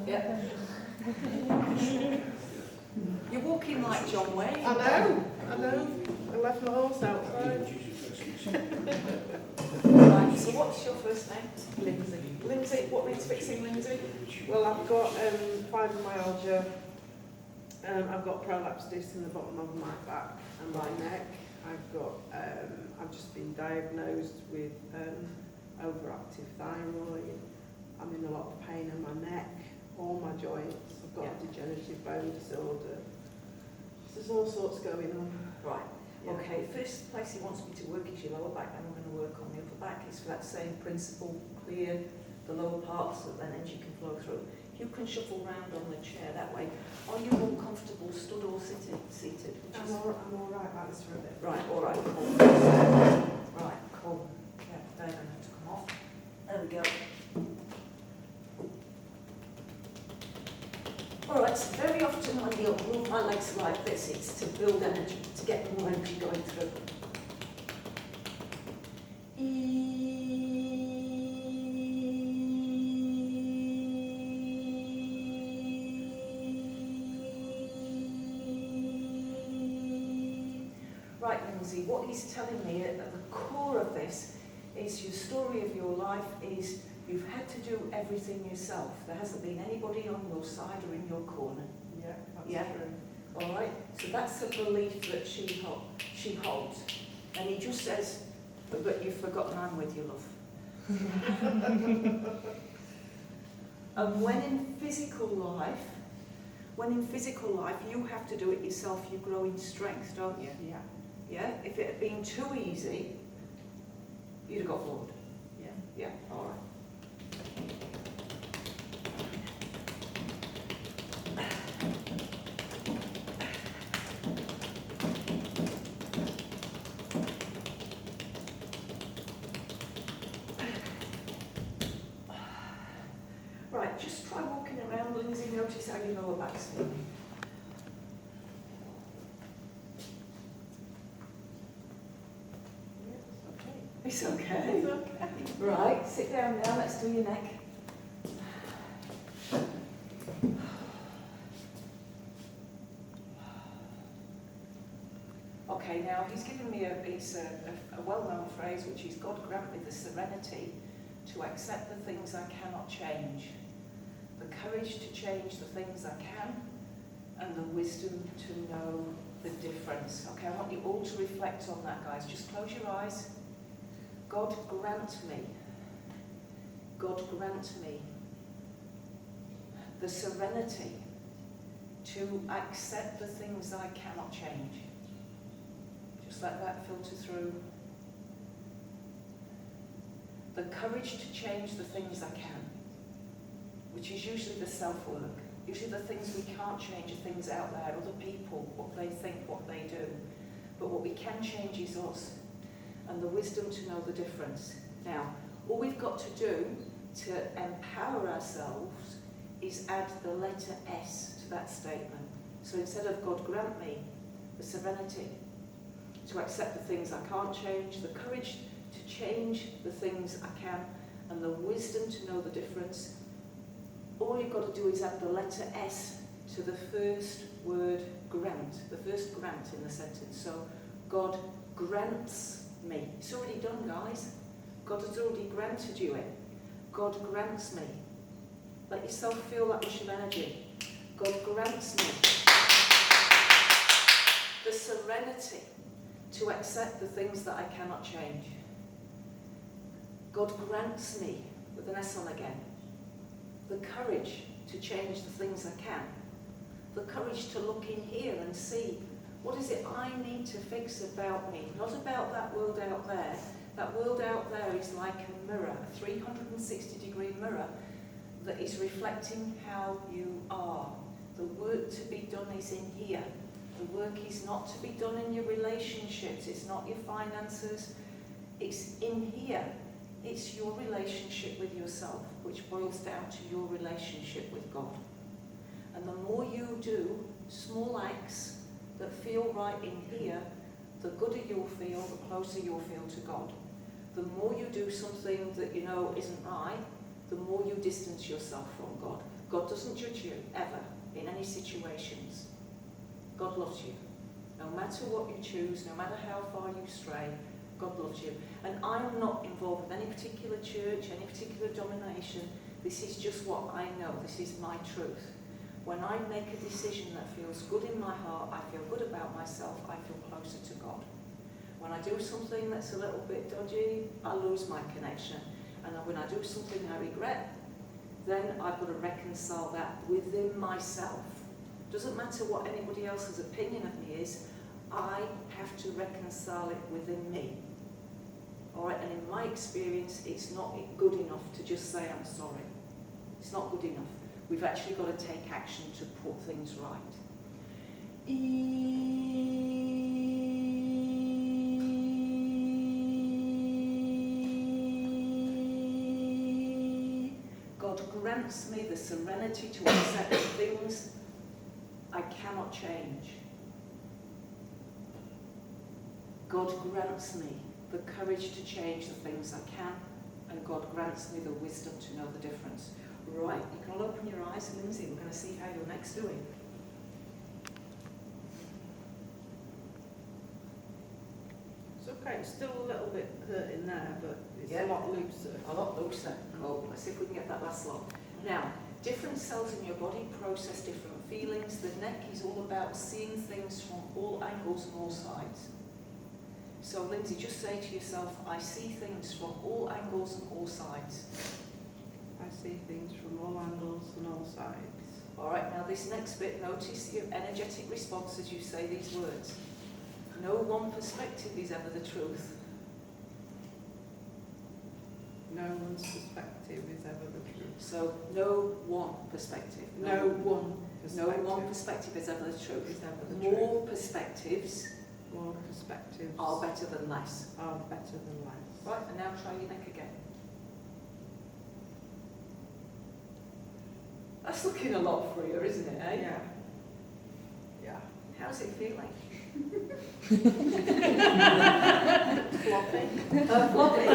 Yeah. You're walking like John Wayne. I know. I left my horse outside. Right, so what's your first name? Lindsey. Lindsay, what needs fixing, Lindsay? Well, I've got fibromyalgia. I've got prolapsed disc in the bottom of my back and my neck. I've just been diagnosed with overactive thyroid. I'm in a lot of pain in my neck, all my joints. I've got a degenerative bone disorder. There's all sorts going on. Right. Yeah. Okay, first place he wants me to work is your lower back, and I'm going to work on the upper back. It's for that same principle, clear the lower parts so that energy can flow through. You can shuffle around on the chair that way. Are you more comfortable stood or seated? I'm all right like this for a bit. Right, all right, cool. Right, cool. Yeah, they're going to have to come off. There we go. All right, so very often when you move my legs like this, it's to build energy, to get more energy going through. Right, Lindsay, what he's telling me at the core of this is your story of your life is you've had to do everything yourself. There hasn't been anybody on your side or in your corner. Yeah, that's true. All right, so that's a belief that she holds. And he just says, but you've forgotten I'm with you, love. And when in physical life you have to do it yourself, you grow in strength, don't you? Yeah. Yeah? If it had been too easy, you'd have got bored. Yeah. Yeah, all right. Right, just try walking around, Lindsay, notice how your lower back's feeling. It's okay. It's okay. Right, sit down now, let's do your neck. Okay, now he's given me a well-known phrase, which is, God grant me the serenity to accept the things I cannot change, the courage to change the things I can, and the wisdom to know the difference. Okay, I want you all to reflect on that, guys. Just close your eyes. God grant me the serenity to accept the things I cannot change. Just let that filter through. The courage to change the things I can, which is usually the self-work. Usually the things we can't change are things out there, other people, what they think, what they do. But what we can change is us. And the wisdom to know the difference. Now, all we've got to do to empower ourselves is add the letter S to that statement. So instead of God grant me the serenity to accept the things I can't change, the courage to change the things I can, and the wisdom to know the difference, all you've got to do is add the letter S to the first word grant, the first grant in the sentence. So God grants me. It's already done, guys. God has already granted you it. God grants me. Let yourself feel that rush of energy. God grants me the serenity to accept the things that I cannot change. God grants me, with an S on again, the courage to change the things I can. The courage to look in here and see, what is it I need to fix about me? Not about that world out there. That world out there is like a mirror, a 360-degree mirror that is reflecting how you are. The work to be done is in here. The work is not to be done in your relationships. It's not your finances. It's in here. It's your relationship with yourself, which boils down to your relationship with God. And the more you do small acts that feel right in here, the gooder you'll feel, the closer you'll feel to God. The more you do something that you know isn't right, the more you distance yourself from God. God doesn't judge you, ever, in any situations. God loves you. No matter what you choose, no matter how far you stray, God loves you. And I'm not involved with any particular church, any particular denomination. This is just what I know. This is my truth. When I make a decision that feels good in my heart, I feel good about myself, I feel closer to God. When I do something that's a little bit dodgy, I lose my connection. And when I do something I regret, then I've got to reconcile that within myself. Doesn't matter what anybody else's opinion of me is, I have to reconcile it within me. All right, and in my experience, it's not good enough to just say I'm sorry. It's not good enough. We've actually got to take action to put things right. God grants me the serenity to accept things I cannot change. God grants me the courage to change the things I can, and God grants me the wisdom to know the difference. Right, you can all open your eyes, Lindsey, we're going to see how your neck's doing. It's okay, it's still a little bit hurting there, but it's Yeah. a lot looser. A lot looser. Cool. Let's see if we can get that last lot. Now, different cells in your body process different feelings. The neck is all about seeing things from all angles and all sides. So, Lindsey, just say to yourself, I see things from all angles and all sides. I see things from all angles and all sides. All right, now this next bit, notice your energetic response as you say these words. No one perspective is ever the truth. No one's perspective is ever the truth. So, no one perspective. No one No perspective one perspective is ever the truth. is ever the truth. More perspectives More perspectives are better than less. are better than less. Right, and now try your neck again. That's looking a lot freer, isn't it, eh? Yeah. Yeah. How's it feeling? Floppy. Floppy.